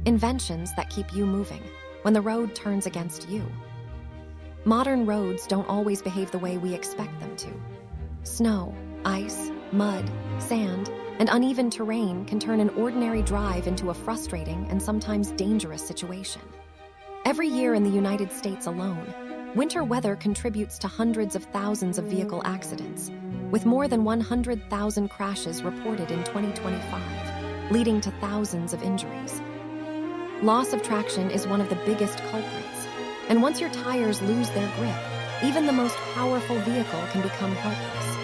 Inventions that keep you moving when the road turns against you. Modern roads don't always behave the way we expect them to. Snow, ice, mud, sand, and uneven terrain can turn an ordinary drive into a frustrating and sometimes dangerous situation. Every year in the United States alone, winter weather contributes to hundreds of thousands of vehicle accidents, with more than 100,000 crashes reported in 2025, leading to thousands of injuries. Loss of traction is one of the biggest culprits, and once your tires lose their grip, even the most powerful vehicle can become helpless.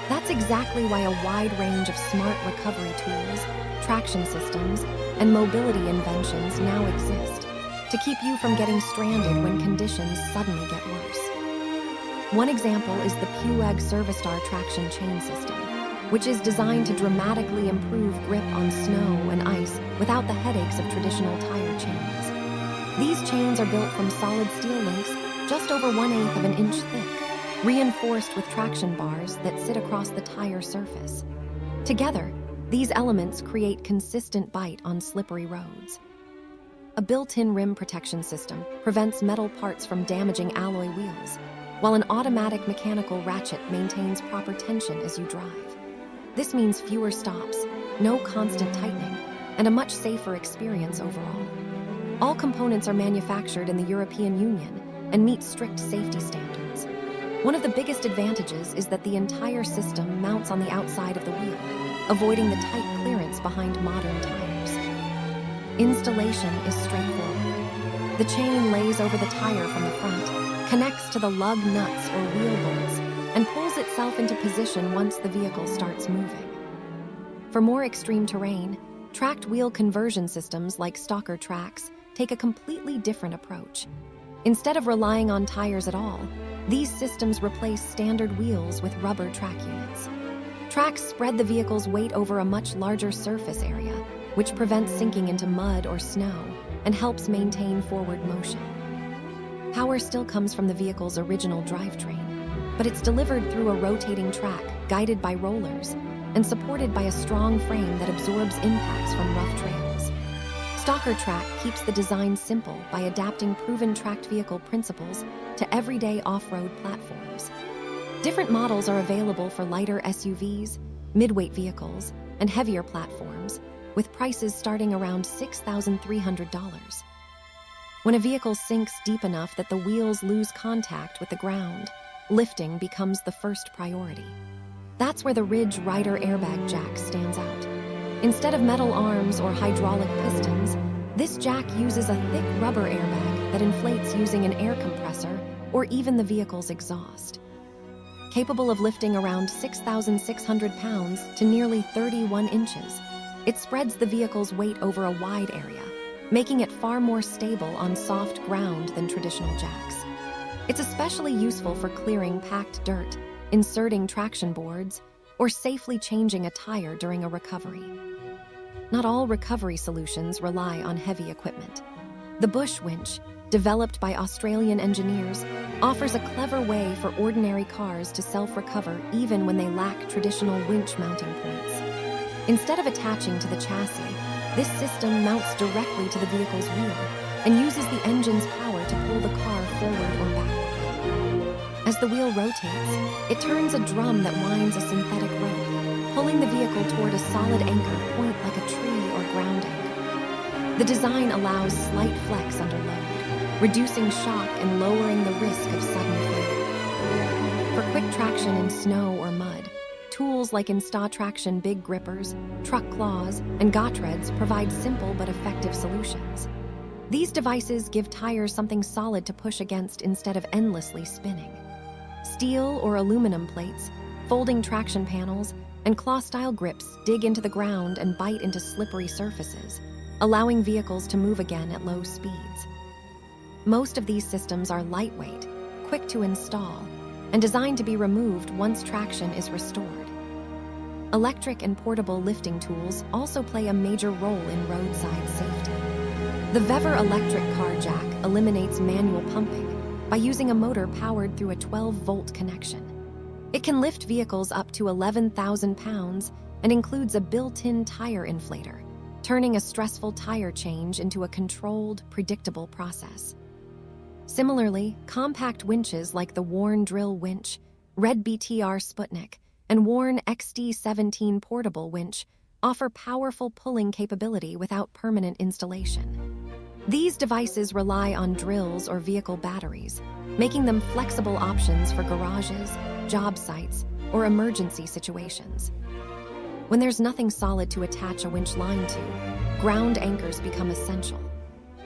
That's exactly why a wide range of smart recovery tools, traction systems, and mobility inventions now exist to keep you from getting stranded when conditions suddenly get worse. One example is the Pewag Servostar traction chain system, which is designed to dramatically improve grip on snow and ice without the headaches of traditional tire chains. These chains are built from solid steel links just over 1/8 of an inch thick, reinforced with traction bars that sit across the tire surface. Together, these elements create consistent bite on slippery roads. A built-in rim protection system prevents metal parts from damaging alloy wheels, while an automatic mechanical ratchet maintains proper tension as you drive. This means fewer stops, no constant tightening, and a much safer experience overall. All components are manufactured in the European Union and meet strict safety standards. One of the biggest advantages is that the entire system mounts on the outside of the wheel, avoiding the tight clearance behind modern tires. Installation is straightforward. The chain lays over the tire from the front, connects to the lug nuts or wheel bolts, and pulls itself into position once the vehicle starts moving. For more extreme terrain, tracked wheel conversion systems like Stalker Tracks take a completely different approach. Instead of relying on tires at all, these systems replace standard wheels with rubber track units. Tracks spread the vehicle's weight over a much larger surface area, which prevents sinking into mud or snow and helps maintain forward motion. Power still comes from the vehicle's original drivetrain, but it's delivered through a rotating track guided by rollers and supported by a strong frame that absorbs impacts from rough trails. Stalker Track keeps the design simple by adapting proven tracked vehicle principles to everyday off-road platforms. Different models are available for lighter SUVs, midweight vehicles, and heavier platforms, with prices starting around $6,300. When a vehicle sinks deep enough that the wheels lose contact with the ground, lifting becomes the first priority. That's where the Ridge Rider Airbag Jack stands out. Instead of metal arms or hydraulic pistons, this jack uses a thick rubber airbag that inflates using an air compressor or even the vehicle's exhaust. Capable of lifting around 6,600 pounds to nearly 31 inches, it spreads the vehicle's weight over a wide area, making it far more stable on soft ground than traditional jacks. It's especially useful for clearing packed dirt, inserting traction boards, or safely changing a tire during a recovery. Not all recovery solutions rely on heavy equipment. The Bush Winch, developed by Australian engineers, offers a clever way for ordinary cars to self-recover even when they lack traditional winch mounting points. Instead of attaching to the chassis, this system mounts directly to the vehicle's wheel and uses the engine's power to pull the car forward or backward. As the wheel rotates, it turns a drum that winds a synthetic rope, pulling the vehicle toward a solid anchor point like a tree or ground anchor. The design allows slight flex under load, reducing shock and lowering the risk of sudden failure. For quick traction in snow or mud, tools like Insta Traction big grippers, truck claws, and Gotreads provide simple but effective solutions. These devices give tires something solid to push against instead of endlessly spinning. Steel or aluminum plates, folding traction panels, and claw-style grips dig into the ground and bite into slippery surfaces, allowing vehicles to move again at low speeds. Most of these systems are lightweight, quick to install, and designed to be removed once traction is restored. Electric and portable lifting tools also play a major role in roadside safety. The Vevor Car Jack eliminates manual pumping by using a motor powered through a 12-volt connection. It can lift vehicles up to 11,000 pounds and includes a built-in tire inflator, turning a stressful tire change into a controlled, predictable process. Similarly, compact winches like the Warn Drill Winch, RedBTR Sputnik, and Warn XD17 Portable Winch offer powerful pulling capability without permanent installation. These devices rely on drills or vehicle batteries, making them flexible options for garages, job sites, or emergency situations. When there's nothing solid to attach a winch line to, ground anchors become essential.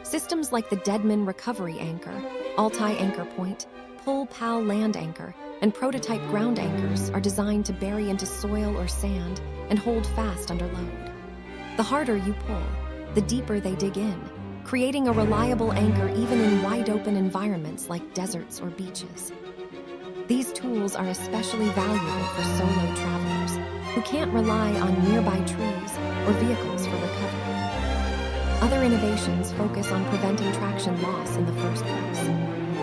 Systems like the Deadman Recovery Anchor, Altai Anchor Point, Pull Pal Land Anchor, and Prototype Ground Anchors are designed to bury into soil or sand and hold fast under load. The harder you pull, the deeper they dig in, creating a reliable anchor even in wide-open environments like deserts or beaches. These tools are especially valuable for solo travelers who can't rely on nearby trees or vehicles for recovery. Other innovations focus on preventing traction loss in the first place.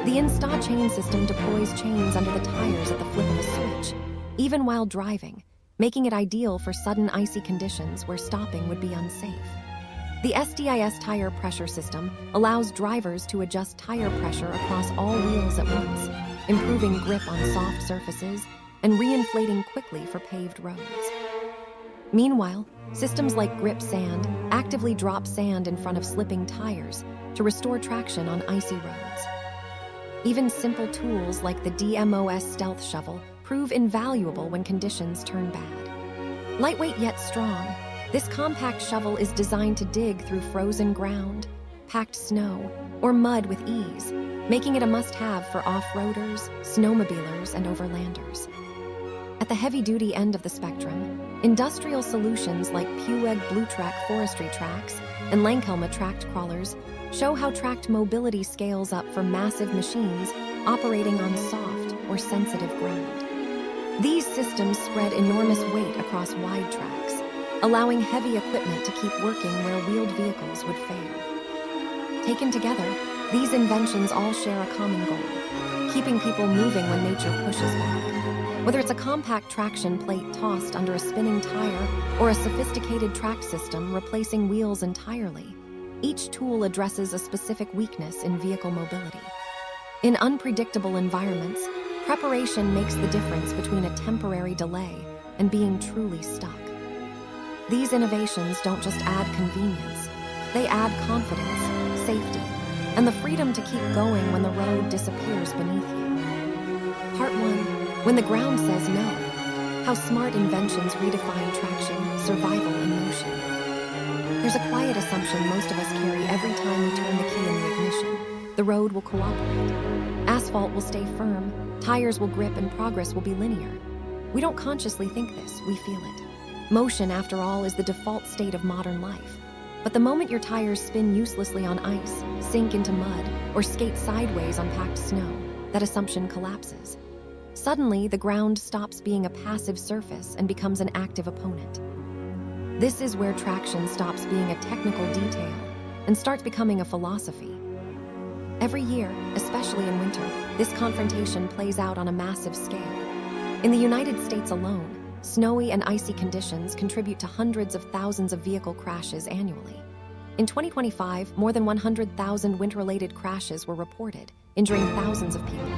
The Insta Chain system deploys chains under the tires at the flip of a switch, even while driving, making it ideal for sudden icy conditions where stopping would be unsafe. The STIS tire pressure system allows drivers to adjust tire pressure across all wheels at once, improving grip on soft surfaces and reinflating quickly for paved roads. Meanwhile, systems like Grip Sand actively drop sand in front of slipping tires to restore traction on icy roads. Even simple tools like the DMOS stealth shovel prove invaluable when conditions turn bad. Lightweight yet strong, this compact shovel is designed to dig through frozen ground, packed snow, or mud with ease, making it a must-have for off-roaders, snowmobilers, and overlanders. At the heavy-duty end of the spectrum, industrial solutions like Pewag Bluetrack forestry tracks and LANKELMA tracked crawlers show how tracked mobility scales up for massive machines operating on soft or sensitive ground. These systems spread enormous weight across wide tracks, allowing heavy equipment to keep working where wheeled vehicles would fail. Taken together, these inventions all share a common goal: keeping people moving when nature pushes back. Whether it's a compact traction plate tossed under a spinning tire or a sophisticated track system replacing wheels entirely, each tool addresses a specific weakness in vehicle mobility. In unpredictable environments, preparation makes the difference between a temporary delay and being truly stuck. These innovations don't just add convenience, they add confidence, safety, and the freedom to keep going when the road disappears beneath you. Part 1. When the ground says no, how smart inventions redefine traction, survival, and motion. There's a quiet assumption most of us carry every time we turn the key in the ignition. The road will cooperate. Asphalt will stay firm, tires will grip, and progress will be linear. We don't consciously think this, we feel it. Motion, after all, is the default state of modern life. But the moment your tires spin uselessly on ice, sink into mud, or skate sideways on packed snow, that assumption collapses. Suddenly, the ground stops being a passive surface and becomes an active opponent. This is where traction stops being a technical detail and starts becoming a philosophy. Every year, especially in winter, this confrontation plays out on a massive scale. In the United States alone, snowy and icy conditions contribute to hundreds of thousands of vehicle crashes annually. In 2025, more than 100,000 winter-related crashes were reported, injuring thousands of people.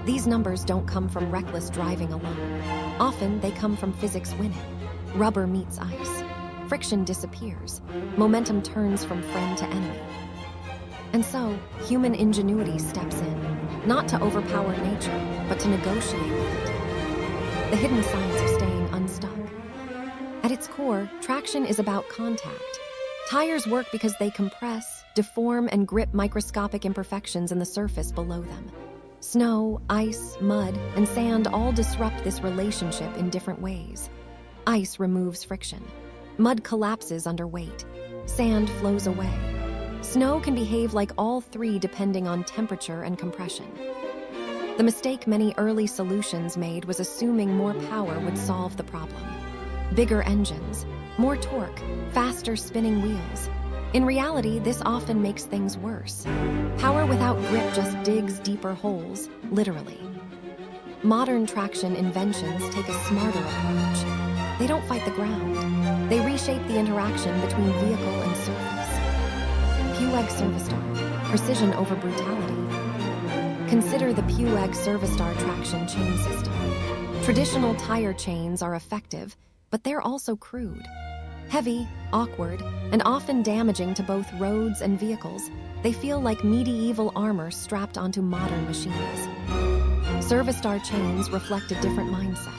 These numbers don't come from reckless driving alone. Often, they come from physics winning. Rubber meets ice. Friction disappears. Momentum turns from friend to enemy. And so, human ingenuity steps in, not to overpower nature, but to negotiate with it. The hidden science of staying unstuck. At its core, traction is about contact. Tires work because they compress, deform, and grip microscopic imperfections in the surface below them. Snow, ice, mud, and sand all disrupt this relationship in different ways. Ice removes friction. Mud collapses under weight. Sand flows away. Snow can behave like all three depending on temperature and compression. The mistake many early solutions made was assuming more power would solve the problem. Bigger engines, more torque, faster spinning wheels. In reality, this often makes things worse. Power without grip just digs deeper holes, literally. Modern traction inventions take a smarter approach. They don't fight the ground. They reshape the interaction between vehicle and surface. Pewag Servostar, precision over brutality. Consider the Pewag Servostar traction chain system. Traditional tire chains are effective, but they're also crude. Heavy, awkward, and often damaging to both roads and vehicles, they feel like medieval armor strapped onto modern machines. Servostar chains reflect a different mindset.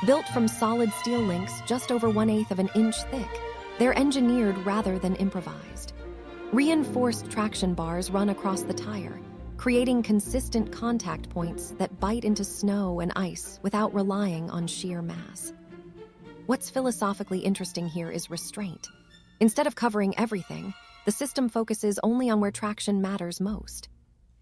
Built from solid steel links just over 1/8 of an inch thick, they're engineered rather than improvised. Reinforced traction bars run across the tire, creating consistent contact points that bite into snow and ice without relying on sheer mass. What's philosophically interesting here is restraint. Instead of covering everything, the system focuses only on where traction matters most.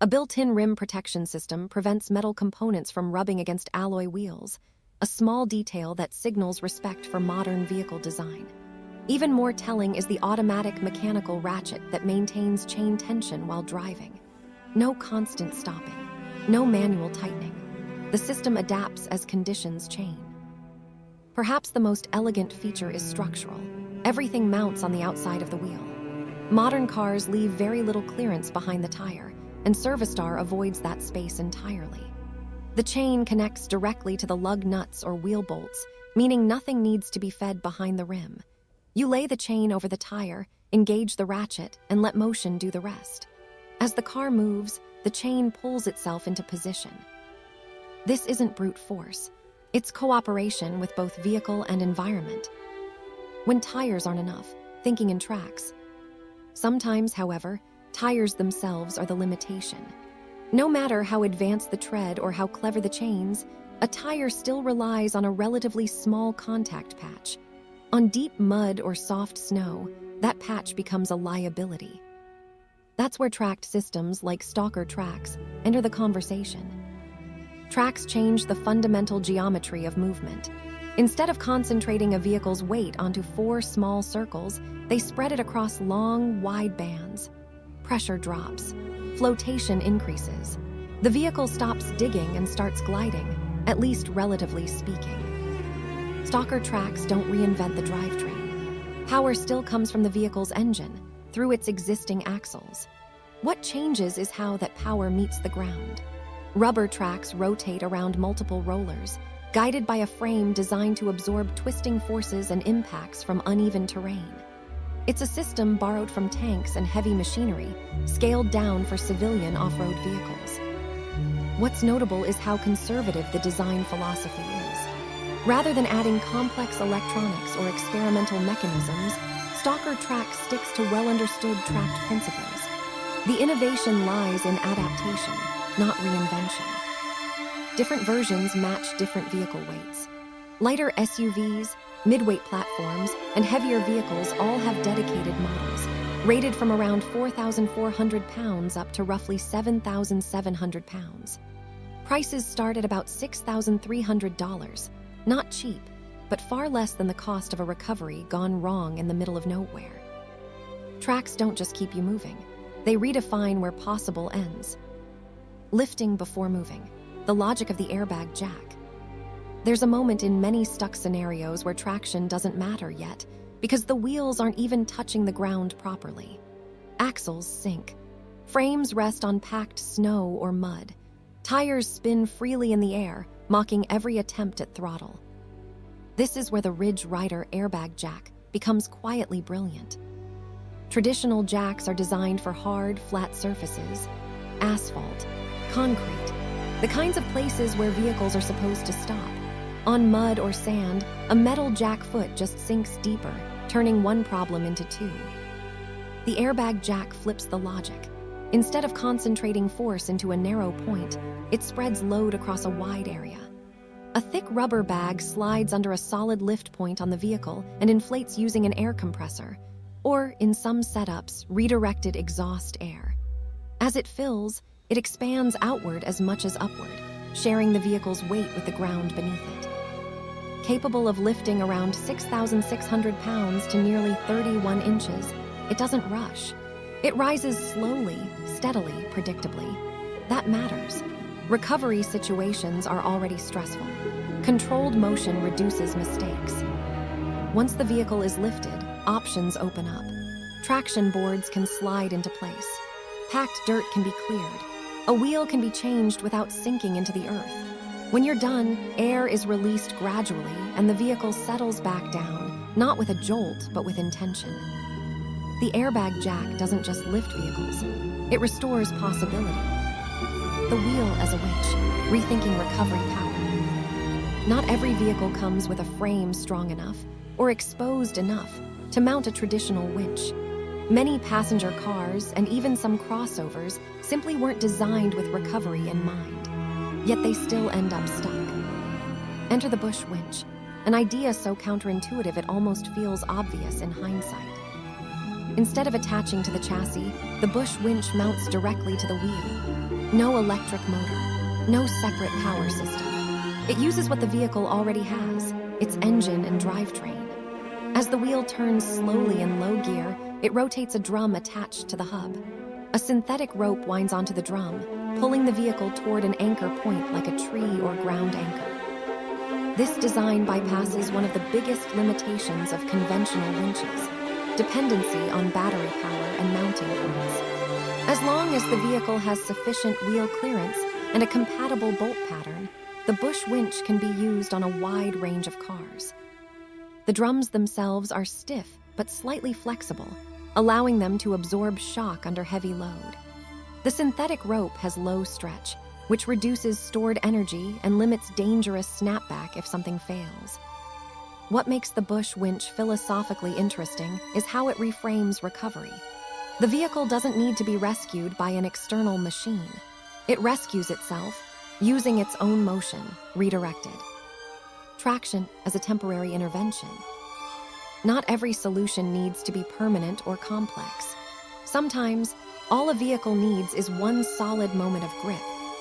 A built-in rim protection system prevents metal components from rubbing against alloy wheels, a small detail that signals respect for modern vehicle design. Even more telling is the automatic mechanical ratchet that maintains chain tension while driving. No constant stopping, no manual tightening. The system adapts as conditions change. Perhaps the most elegant feature is structural. Everything mounts on the outside of the wheel. Modern cars leave very little clearance behind the tire, and Servostar avoids that space entirely. The chain connects directly to the lug nuts or wheel bolts, meaning nothing needs to be fed behind the rim. You lay the chain over the tire, engage the ratchet, and let motion do the rest. As the car moves, the chain pulls itself into position. This isn't brute force. It's cooperation with both vehicle and environment. When tires aren't enough, thinking in tracks. Sometimes, however, tires themselves are the limitation. No matter how advanced the tread or how clever the chains, a tire still relies on a relatively small contact patch. On deep mud or soft snow, that patch becomes a liability. That's where tracked systems like Stalker Tracks enter the conversation. Tracks change the fundamental geometry of movement. Instead of concentrating a vehicle's weight onto 4 small circles, they spread it across long, wide bands. Pressure drops. Flotation increases. The vehicle stops digging and starts gliding, at least relatively speaking. Stalker Tracks don't reinvent the drivetrain. Power still comes from the vehicle's engine, through its existing axles. What changes is how that power meets the ground. Rubber tracks rotate around multiple rollers, guided by a frame designed to absorb twisting forces and impacts from uneven terrain. It's a system borrowed from tanks and heavy machinery, scaled down for civilian off-road vehicles. What's notable is how conservative the design philosophy is. Rather than adding complex electronics or experimental mechanisms, Stalker Tracks sticks to well-understood tracked principles. The innovation lies in adaptation, not reinvention. Different versions match different vehicle weights. Lighter SUVs, midweight platforms, and heavier vehicles all have dedicated models, rated from around 4,400 pounds up to roughly 7,700 pounds. Prices start at about $6,300, not cheap, but far less than the cost of a recovery gone wrong in the middle of nowhere. Tracks don't just keep you moving, they redefine where possible ends. Lifting before moving, the logic of the airbag jack. There's a moment in many stuck scenarios where traction doesn't matter yet, because the wheels aren't even touching the ground properly. Axles sink. Frames rest on packed snow or mud. Tires spin freely in the air, mocking every attempt at throttle. This is where the Ridge Rider airbag jack becomes quietly brilliant. Traditional jacks are designed for hard, flat surfaces, asphalt, concrete, the kinds of places where vehicles are supposed to stop. On mud or sand, a metal jack foot just sinks deeper, turning one problem into 2. The airbag jack flips the logic. Instead of concentrating force into a narrow point, it spreads load across a wide area. A thick rubber bag slides under a solid lift point on the vehicle and inflates using an air compressor, or, in some setups, redirected exhaust air. As it fills, it expands outward as much as upward, sharing the vehicle's weight with the ground beneath it. Capable of lifting around 6,600 pounds to nearly 31 inches, it doesn't rush. It rises slowly, steadily, predictably. That matters. Recovery situations are already stressful. Controlled motion reduces mistakes. Once the vehicle is lifted, options open up. Traction boards can slide into place. Packed dirt can be cleared. A wheel can be changed without sinking into the earth. When you're done, air is released gradually and the vehicle settles back down, not with a jolt, but with intention. The Airbag Jack doesn't just lift vehicles, it restores possibility. The wheel as a winch, rethinking recovery power. Not every vehicle comes with a frame strong enough or exposed enough to mount a traditional winch. Many passenger cars and even some crossovers simply weren't designed with recovery in mind, yet they still end up stuck. Enter the bush winch, an idea so counterintuitive it almost feels obvious in hindsight. Instead of attaching to the chassis, the bush winch mounts directly to the wheel. No electric motor, no separate power system. It uses what the vehicle already has, its engine and drivetrain. As the wheel turns slowly in low gear, it rotates a drum attached to the hub. A synthetic rope winds onto the drum, pulling the vehicle toward an anchor point like a tree or ground anchor. This design bypasses one of the biggest limitations of conventional winches: dependency on battery power and mounting points. As long as the vehicle has sufficient wheel clearance and a compatible bolt pattern, the bush winch can be used on a wide range of cars. The drums themselves are stiff but slightly flexible, allowing them to absorb shock under heavy load. The synthetic rope has low stretch, which reduces stored energy and limits dangerous snapback if something fails. What makes the bush winch philosophically interesting is how it reframes recovery. The vehicle doesn't need to be rescued by an external machine. It rescues itself, using its own motion, redirected. Traction as a temporary intervention. Not every solution needs to be permanent or complex. Sometimes, all a vehicle needs is one solid moment of grip,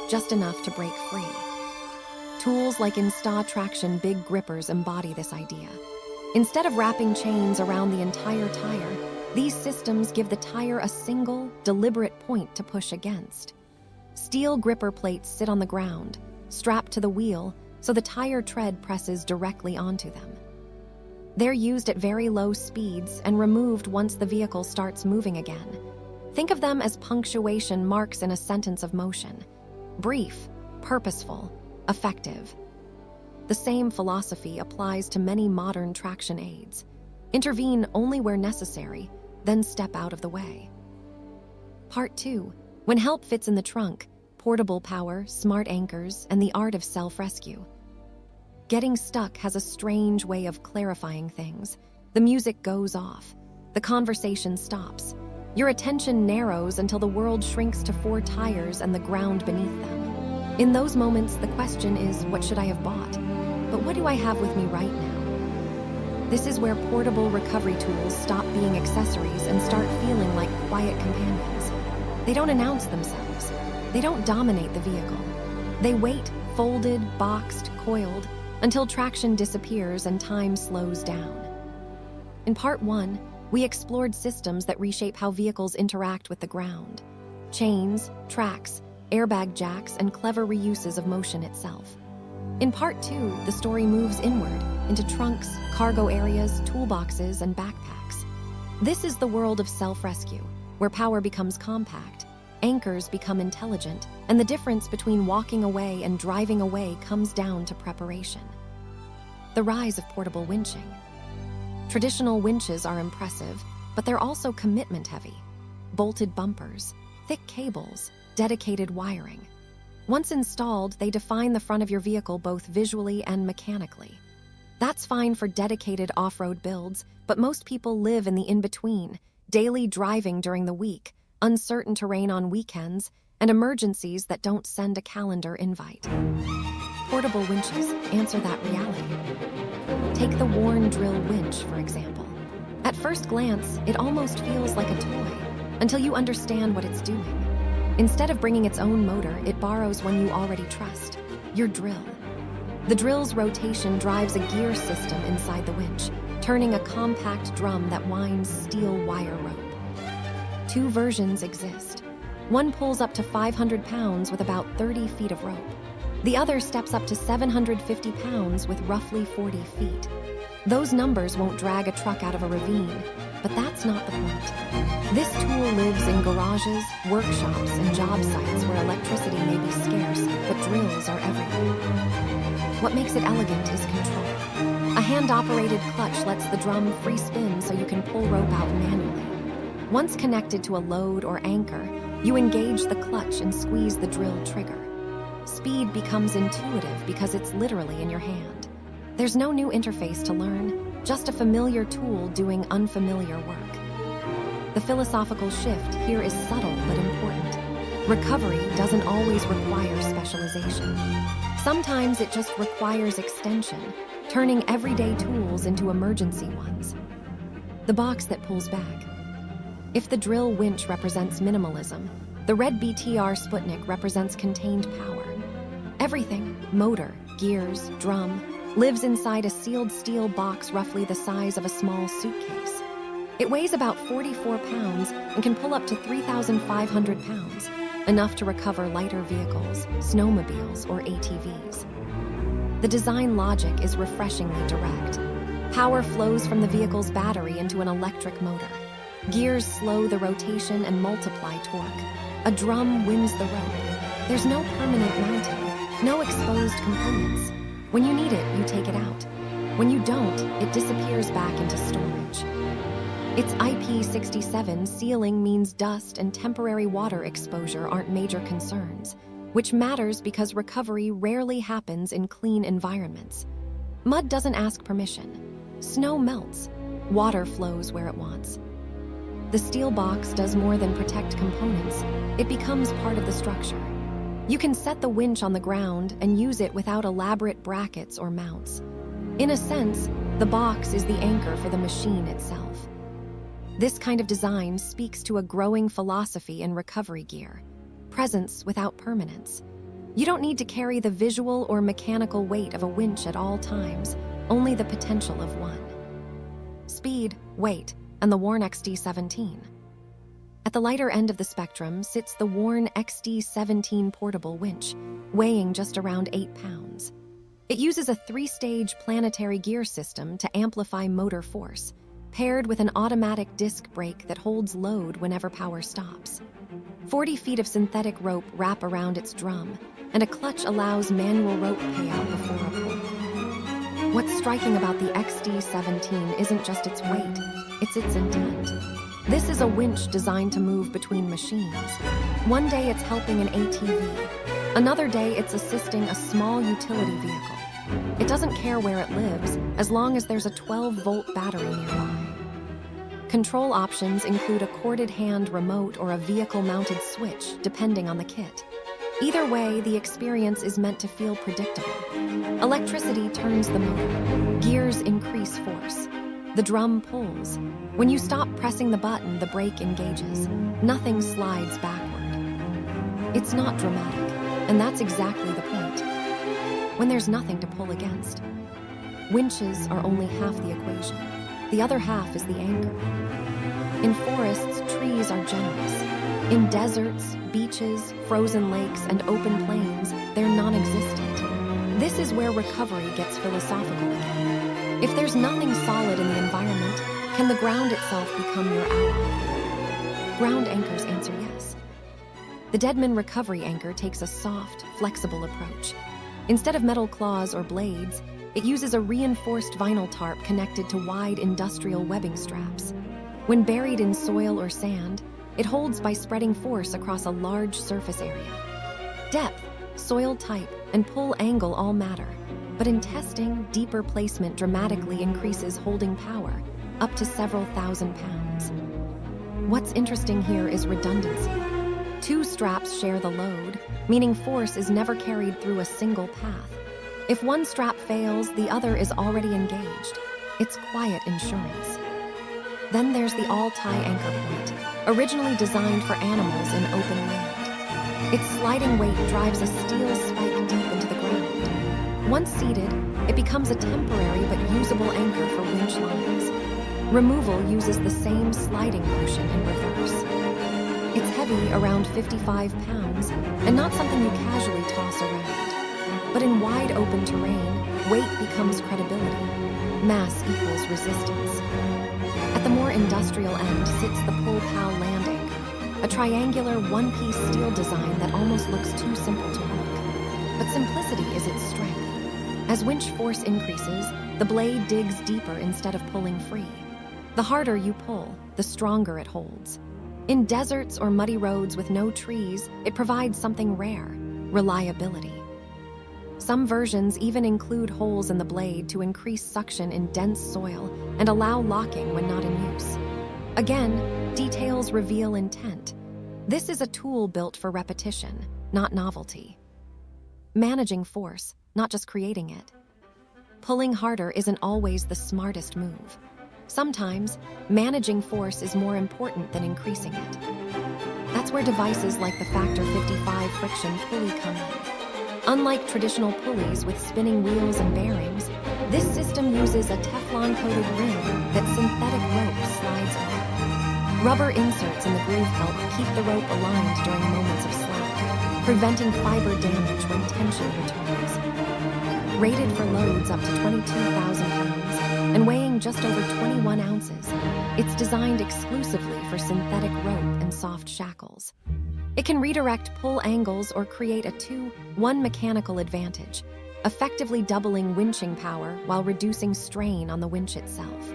just enough to break free. Tools like Insta Traction big grippers embody this idea. Instead of wrapping chains around the entire tire, these systems give the tire a single, deliberate point to push against. Steel gripper plates sit on the ground, strapped to the wheel, so the tire tread presses directly onto them. They're used at very low speeds and removed once the vehicle starts moving again. Think of them as punctuation marks in a sentence of motion. Brief, purposeful, effective. The same philosophy applies to many modern traction aids. Intervene only where necessary, then step out of the way. Part 2. When help fits in the trunk, portable power, smart anchors, and the art of self-rescue. Getting stuck has a strange way of clarifying things. The music goes off. The conversation stops. Your attention narrows until the world shrinks to 4 tires and the ground beneath them. In those moments, the question is, what should I have bought? But what do I have with me right now? This is where portable recovery tools stop being accessories and start feeling like quiet companions. They don't announce themselves. They don't dominate the vehicle. They wait, folded, boxed, coiled, until traction disappears and time slows down. In Part 1, we explored systems that reshape how vehicles interact with the ground. Chains, tracks, airbag jacks, and clever reuses of motion itself. In Part 2, the story moves inward, into trunks, cargo areas, toolboxes, and backpacks. This is the world of self-rescue, where power becomes compact, anchors become intelligent, and the difference between walking away and driving away comes down to preparation. The rise of portable winching. Traditional winches are impressive, but they're also commitment-heavy. Bolted bumpers, thick cables, dedicated wiring. Once installed, they define the front of your vehicle both visually and mechanically. That's fine for dedicated off-road builds, but most people live in the in-between, daily driving during the week, uncertain terrain on weekends, and emergencies that don't send a calendar invite. Portable winches answer that reality. Take the worn drill winch, for example. At first glance, it almost feels like a toy, until you understand what it's doing. Instead of bringing its own motor, it borrows one you already trust, your drill. The drill's rotation drives a gear system inside the winch, turning a compact drum that winds steel wire rope. 2 versions exist. One pulls up to 500 pounds with about 30 feet of rope. The other steps up to 750 pounds with roughly 40 feet. Those numbers won't drag a truck out of a ravine, but that's not the point. This tool lives in garages, workshops, and job sites where electricity may be scarce, but drills are everywhere. What makes it elegant is control. A hand-operated clutch lets the drum free spin so you can pull rope out manually. Once connected to a load or anchor, you engage the clutch and squeeze the drill trigger. Speed becomes intuitive because it's literally in your hand. There's no new interface to learn, just a familiar tool doing unfamiliar work. The philosophical shift here is subtle but important. Recovery doesn't always require specialization. Sometimes it just requires extension, turning everyday tools into emergency ones. The box that pulls back. If the drill winch represents minimalism, the RedBTR Sputnik represents contained power. Everything, motor, gears, drum, lives inside a sealed steel box roughly the size of a small suitcase. It weighs about 44 pounds and can pull up to 3,500 pounds, enough to recover lighter vehicles, snowmobiles, or ATVs. The design logic is refreshingly direct. Power flows from the vehicle's battery into an electric motor. Gears slow the rotation and multiply torque. A drum wins the rope. There's no permanent mounting, no exposed components. When you need it, you take it out. When you don't, it disappears back into storage. Its IP67 sealing means dust and temporary water exposure aren't major concerns, which matters because recovery rarely happens in clean environments. Mud doesn't ask permission. Snow melts. Water flows where it wants. The steel box does more than protect components. It becomes part of the structure. You can set the winch on the ground and use it without elaborate brackets or mounts. In a sense, the box is the anchor for the machine itself. This kind of design speaks to a growing philosophy in recovery gear: presence without permanence. You don't need to carry the visual or mechanical weight of a winch at all times, only the potential of one. Speed, weight, and the worn XD17. At the lighter end of the spectrum sits the worn XD17 portable winch, weighing just around 8 pounds. It uses a 3-stage planetary gear system to amplify motor force, paired with an automatic disc brake that holds load whenever power stops. 40 feet of synthetic rope wrap around its drum, and a clutch allows manual rope payout before a pull. What's striking about the XD17 isn't just its weight, it's its intent. This is a winch designed to move between machines. One day it's helping an ATV. Another day it's assisting a small utility vehicle. It doesn't care where it lives, as long as there's a 12-volt battery nearby. Control options include a corded hand remote or a vehicle-mounted switch, depending on the kit. Either way, the experience is meant to feel predictable. Electricity turns the motor. Gears increase force. The drum pulls. When you stop pressing the button, the brake engages. Nothing slides backward. It's not dramatic, and that's exactly the point. When there's nothing to pull against. Winches are only half the equation. The other half is the anchor. In forests, trees are generous. In deserts, beaches, frozen lakes, and open plains, they're non-existent. This is where recovery gets philosophical again. If there's nothing solid in the environment, can the ground itself become your ally? Ground anchors answer yes. The Deadman recovery anchor takes a soft, flexible approach. Instead of metal claws or blades, it uses a reinforced vinyl tarp connected to wide industrial webbing straps. When buried in soil or sand, it holds by spreading force across a large surface area. Depth, soil type, and pull angle all matter. But in testing, deeper placement dramatically increases holding power, up to several thousand pounds. What's interesting here is redundancy. 2 straps share the load, meaning force is never carried through a single path. If one strap fails, the other is already engaged. It's quiet insurance. Then there's the all-tie anchor point, originally designed for animals in open land. Its sliding weight drives a steel spike deep into the ground. Once seated, it becomes a temporary but usable anchor for winch lines. Removal uses the same sliding motion in reverse. It's heavy, around 55 pounds, and not something you casually toss around. But in wide open terrain, weight becomes credibility. mass equals resistance. At the more industrial end sits the pull-pow land anchor, a triangular one-piece steel design that almost looks too simple to work. But simplicity is its strength. As winch force increases, the blade digs deeper instead of pulling free. The harder you pull, the stronger it holds. In deserts or muddy roads with no trees, it provides something rare: reliability. Some versions even include holes in the blade to increase suction in dense soil and allow locking when not in use. Again, details reveal intent. This is a tool built for repetition, not novelty. Managing force, not just creating it. Pulling harder isn't always the smartest move. Sometimes, managing force is more important than increasing it. That's where devices like the Factor 55 friction pulley come in. Unlike traditional pulleys with spinning wheels and bearings, this system uses a Teflon-coated rim that synthetic rope slides over. Rubber inserts in the groove help keep the rope aligned during moments of slack, preventing fiber damage when tension returns. Rated for loads up to 22,000 pounds and weighing just over 21 ounces, it's designed exclusively for synthetic rope and soft shackles. It can redirect pull angles or create a 2-1 mechanical advantage, effectively doubling winching power while reducing strain on the winch itself.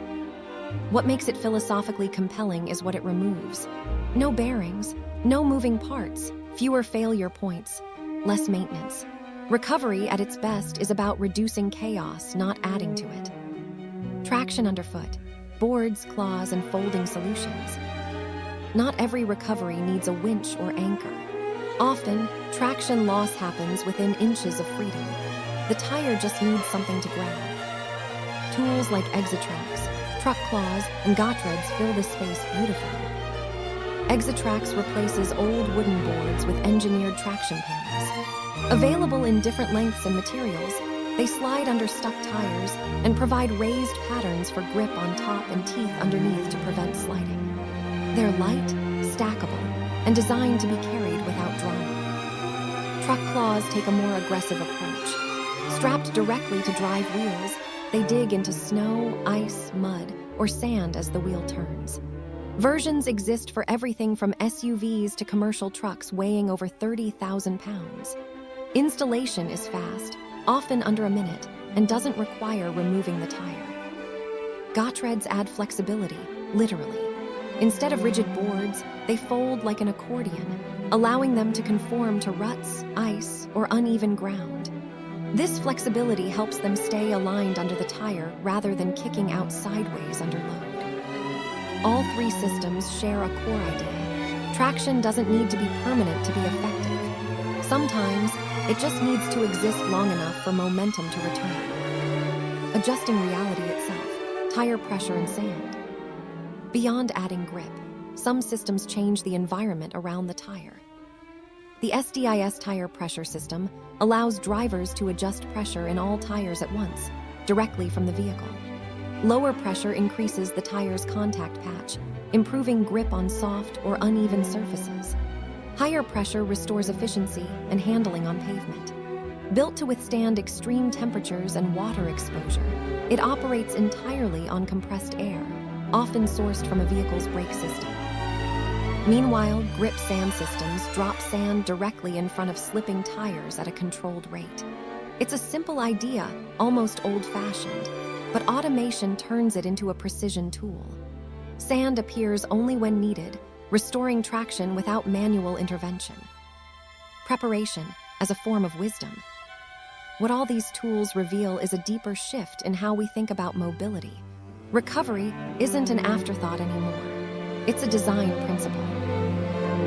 What makes it philosophically compelling is what it removes. No bearings, no moving parts, fewer failure points, less maintenance. Recovery at its best is about reducing chaos, not adding to it. Traction underfoot, boards, claws, and folding solutions. Not every recovery needs a winch or anchor. Often, traction loss happens within inches of freedom. The tire just needs something to grab. Tools like Exitrax, truck claws, and Gotreads fill this space beautifully. Exitrax replaces old wooden boards with engineered traction panels. Available in different lengths and materials, they slide under stuck tires and provide raised patterns for grip on top and teeth underneath to prevent sliding. They're light, stackable, and designed to be carried without drama. Truck claws take a more aggressive approach. Strapped directly to drive wheels, they dig into snow, ice, mud, or sand as the wheel turns. Versions exist for everything from SUVs to commercial trucks weighing over 30,000 pounds. Installation is fast, often under a minute, and doesn't require removing the tire. Gotreads add flexibility, literally. Instead of rigid boards, they fold like an accordion, allowing them to conform to ruts, ice, or uneven ground. This flexibility helps them stay aligned under the tire rather than kicking out sideways under load. All three systems share a core idea. Traction doesn't need to be permanent to be effective. Sometimes, it just needs to exist long enough for momentum to return. Adjusting reality itself, tire pressure and sand. Beyond adding grip, some systems change the environment around the tire. The STIS tire pressure system allows drivers to adjust pressure in all tires at once, directly from the vehicle. Lower pressure increases the tire's contact patch, improving grip on soft or uneven surfaces. Higher pressure restores efficiency and handling on pavement. Built to withstand extreme temperatures and water exposure, it operates entirely on compressed air, often sourced from a vehicle's brake system. Meanwhile, grip sand systems drop sand directly in front of slipping tires at a controlled rate. It's a simple idea, almost old-fashioned, but automation turns it into a precision tool. Sand appears only when needed, restoring traction without manual intervention. Preparation as a form of wisdom. What all these tools reveal is a deeper shift in how we think about mobility. Recovery isn't an afterthought anymore. It's a design principle.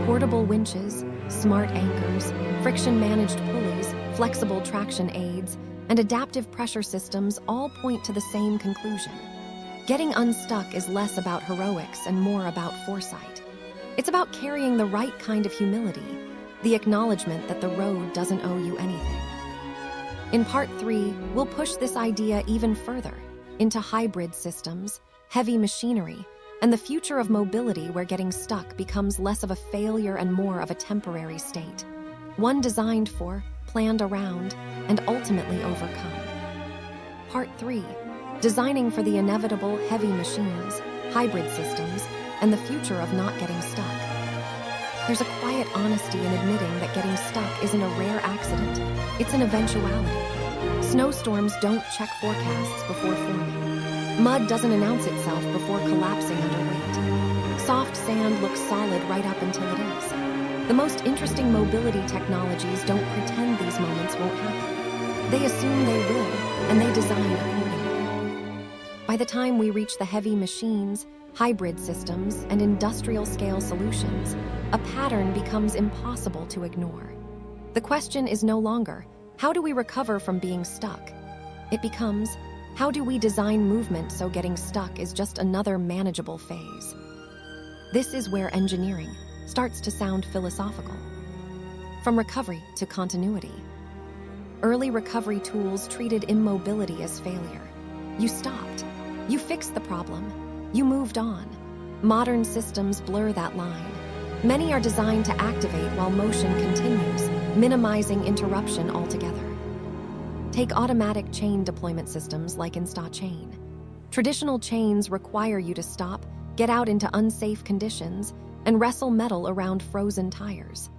Portable winches, smart anchors, friction-managed pulleys, flexible traction aids, and adaptive pressure systems all point to the same conclusion. Getting unstuck is less about heroics and more about foresight. It's about carrying the right kind of humility, the acknowledgement that the road doesn't owe you anything. In Part 3, we'll push this idea even further into hybrid systems, heavy machinery, and the future of mobility where getting stuck becomes less of a failure and more of a temporary state. One designed for, planned around, and ultimately overcome. Part 3. designing for the inevitable heavy machines, hybrid systems, and the future of not getting stuck. There's a quiet honesty in admitting that getting stuck isn't a rare accident, it's an eventuality. Snowstorms don't check forecasts before forming. Mud doesn't announce itself before collapsing under weight. Soft sand looks solid right up until it is. The most interesting mobility technologies don't pretend these moments won't happen. They assume they will, and they design accordingly. By the time we reach the heavy machines, hybrid systems, and industrial-scale solutions, a pattern becomes impossible to ignore. The question is no longer, how do we recover from being stuck? It becomes, how do we design movement so getting stuck is just another manageable phase? This is where engineering starts to sound philosophical. From recovery to continuity. Early recovery tools treated immobility as failure. You stopped. You fixed the problem. You moved on. Modern systems blur that line. Many are designed to activate while motion continues, minimizing interruption altogether. Take automatic chain deployment systems like Insta Chain. Traditional chains require you to stop, get out into unsafe conditions, and wrestle metal around frozen tires.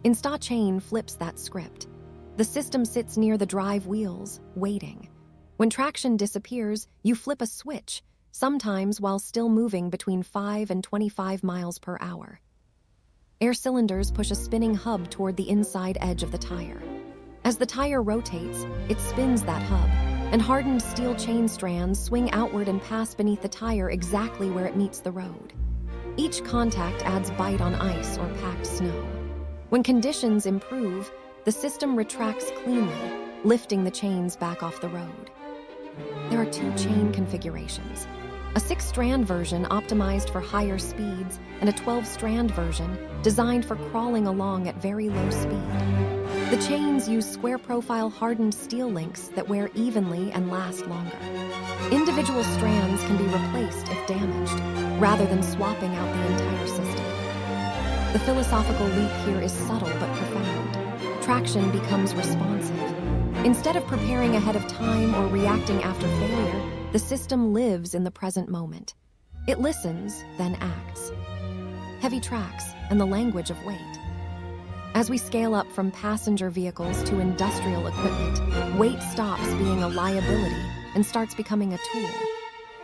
Insta Chain flips that script. The system sits near the drive wheels, waiting. When traction disappears, you flip a switch, sometimes while still moving between 5 and 25 miles per hour. Air cylinders push a spinning hub toward the inside edge of the tire. As the tire rotates, it spins that hub, and hardened steel chain strands swing outward and pass beneath the tire exactly where it meets the road. Each contact adds bite on ice or packed snow. When conditions improve, the system retracts cleanly, lifting the chains back off the road. There are 2 chain configurations. A 6-strand version optimized for higher speeds, and a 12-strand version designed for crawling along at very low speed. The chains use square-profile hardened steel links that wear evenly and last longer. Individual strands can be replaced if damaged, rather than swapping out the entire system. The philosophical leap here is subtle but profound. Traction becomes responsive. Instead of preparing ahead of time or reacting after failure, the system lives in the present moment. It listens, then acts. Heavy tracks and the language of weight. As we scale up from passenger vehicles to industrial equipment, weight stops being a liability and starts becoming a tool.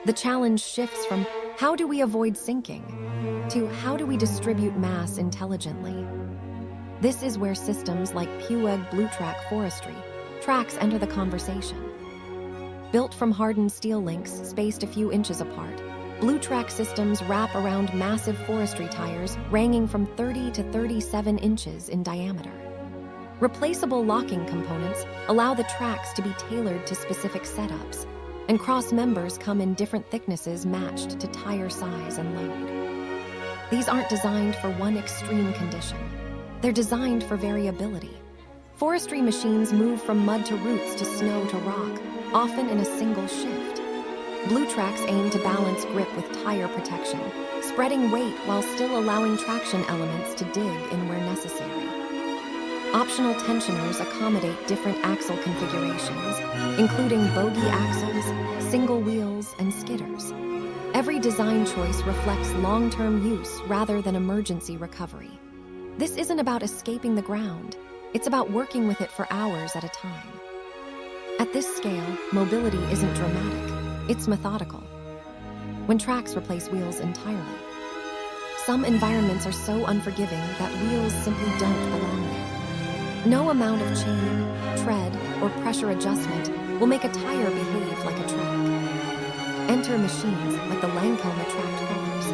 The challenge shifts from how do we avoid sinking to how do we distribute mass intelligently. This is where systems like Pewag Bluetrack forestry tracks enter the conversation. Built from hardened steel links spaced a few inches apart, Bluetrack systems wrap around massive forestry tires ranging from 30 to 37 inches in diameter. Replaceable locking components allow the tracks to be tailored to specific setups, and cross members come in different thicknesses matched to tire size and load. These aren't designed for one extreme condition. They're designed for variability. Forestry machines move from mud to roots to snow to rock, often in a single shift. Bluetracks aim to balance grip with tire protection, spreading weight while still allowing traction elements to dig in where necessary. Optional tensioners accommodate different axle configurations, including bogie axles, single wheels, and skidders. Every design choice reflects long-term use rather than emergency recovery. This isn't about escaping the ground. It's about working with it for hours at a time. At this scale, mobility isn't dramatic. It's methodical. When tracks replace wheels entirely. Some environments are so unforgiving that wheels simply don't belong there. No amount of chain, tread, or pressure adjustment will make a tire behave like a track. Enter machines like the LANKELMA tracked crawlers.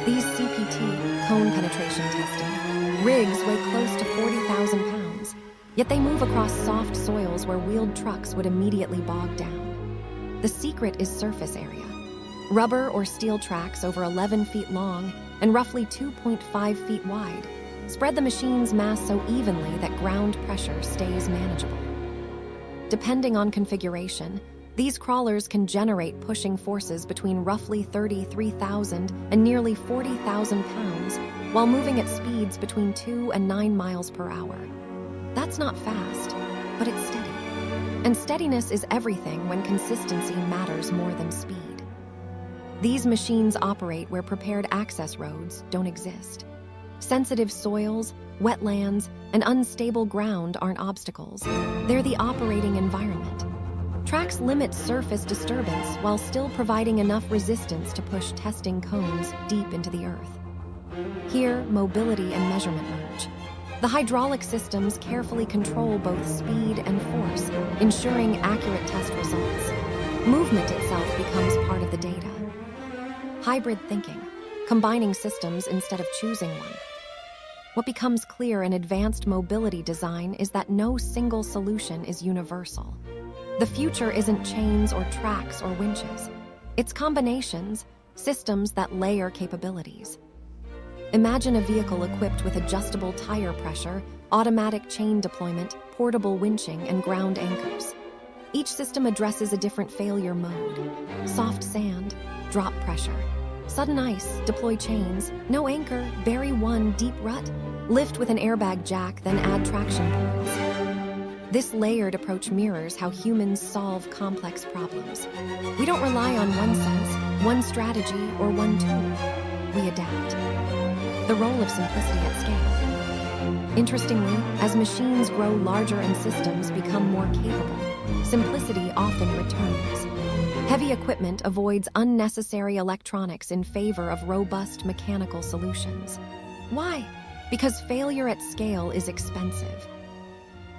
These CPT, cone penetration testing, rigs weigh close to 40,000 pounds, yet they move across soft soils where wheeled trucks would immediately bog down. The secret is surface area. Rubber or steel tracks over 11 feet long and roughly 2.5 feet wide spread the machine's mass so evenly that ground pressure stays manageable. Depending on configuration, these crawlers can generate pushing forces between roughly 33,000 and nearly 40,000 pounds while moving at speeds between 2 and 9 miles per hour. That's not fast, but it's steady. And steadiness is everything when consistency matters more than speed. These machines operate where prepared access roads don't exist. Sensitive soils, wetlands, and unstable ground aren't obstacles. They're the operating environment. Tracks limit surface disturbance while still providing enough resistance to push testing cones deep into the earth. Here, mobility and measurement merge. The hydraulic systems carefully control both speed and force, ensuring accurate test results. Movement itself becomes part of the data. Hybrid thinking, combining systems instead of choosing one. What becomes clear in advanced mobility design is that no single solution is universal. The future isn't chains or tracks or winches. It's combinations, systems that layer capabilities. Imagine a vehicle equipped with adjustable tire pressure, automatic chain deployment, portable winching, and ground anchors. Each system addresses a different failure mode. Soft sand, drop pressure. Sudden ice, deploy chains. No anchor, bury one deep rut. Lift with an airbag jack, then add traction boards. This layered approach mirrors how humans solve complex problems. We don't rely on one sense, one strategy, or one tool. We adapt. The role of simplicity at scale. Interestingly, as machines grow larger and systems become more capable, simplicity often returns. Heavy equipment avoids unnecessary electronics in favor of robust mechanical solutions. Why? Because failure at scale is expensive.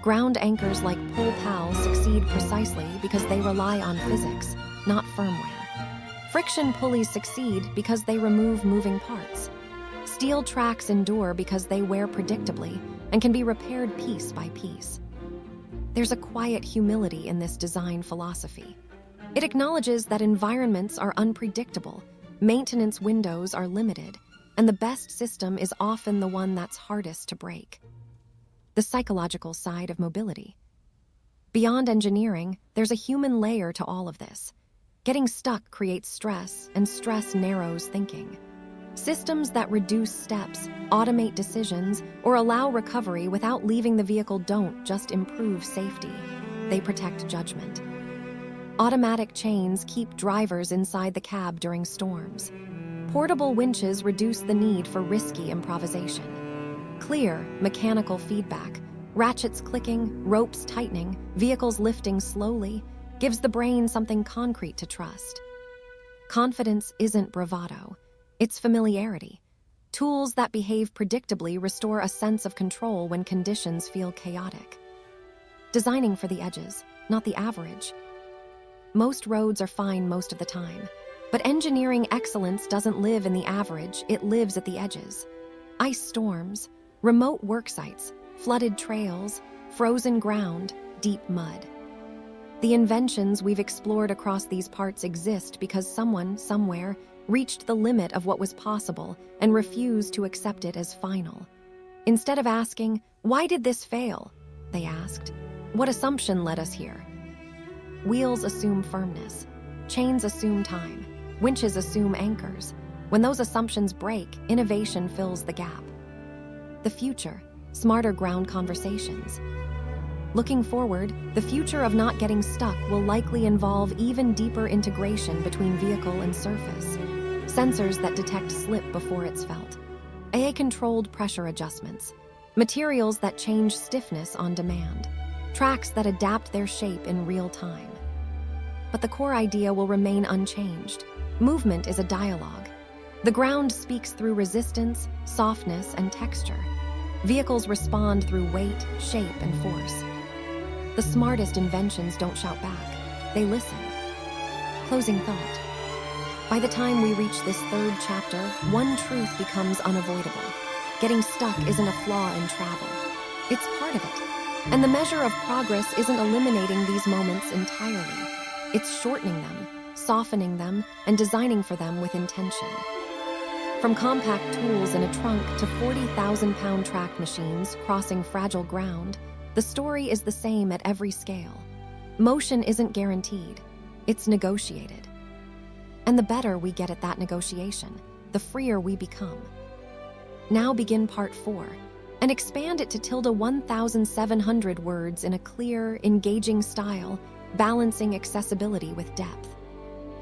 Ground anchors like Pull Pal succeed precisely because they rely on physics, not firmware. Friction pulleys succeed because they remove moving parts. Steel tracks endure because they wear predictably and can be repaired piece by piece. There's a quiet humility in this design philosophy. It acknowledges that environments are unpredictable, maintenance windows are limited, and the best system is often the one that's hardest to break. The psychological side of mobility. Beyond engineering, there's a human layer to all of this. Getting stuck creates stress, and stress narrows thinking. Systems that reduce steps, automate decisions, or allow recovery without leaving the vehicle don't just improve safety. They protect judgment. Automatic chains keep drivers inside the cab during storms. Portable winches reduce the need for risky improvisation. Clear, mechanical feedback, ratchets clicking, ropes tightening, vehicles lifting slowly, gives the brain something concrete to trust. Confidence isn't bravado. It's familiarity. Tools that behave predictably restore a sense of control when conditions feel chaotic. Designing for the edges, not the average. Most roads are fine most of the time, but engineering excellence doesn't live in the average, it lives at the edges. Ice storms, remote work sites, flooded trails, frozen ground, deep mud. The inventions we've explored across these parts exist because someone, somewhere, reached the limit of what was possible and refused to accept it as final. Instead of asking, "Why did this fail?" they asked, "What assumption led us here?" Wheels assume firmness. Chains assume time. Winches assume anchors. When those assumptions break, innovation fills the gap. The future, smarter ground conversations. Looking forward, the future of not getting stuck will likely involve even deeper integration between vehicle and surface. Sensors that detect slip before it's felt. AI-controlled pressure adjustments. Materials that change stiffness on demand. Tracks that adapt their shape in real time. But the core idea will remain unchanged. Movement is a dialogue. The ground speaks through resistance, softness, and texture. Vehicles respond through weight, shape, and force. The smartest inventions don't shout back. They listen. Closing thought. By the time we reach this third chapter, one truth becomes unavoidable. Getting stuck isn't a flaw in travel. It's part of it. And the measure of progress isn't eliminating these moments entirely. It's shortening them, softening them, and designing for them with intention. From compact tools in a trunk to 40,000-pound track machines crossing fragile ground, the story is the same at every scale. Motion isn't guaranteed, it's negotiated. And the better we get at that negotiation, the freer we become. Now begin part 4, and expand it to tilde 1,700 words in a clear, engaging style, balancing accessibility with depth.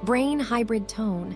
Brain hybrid tone,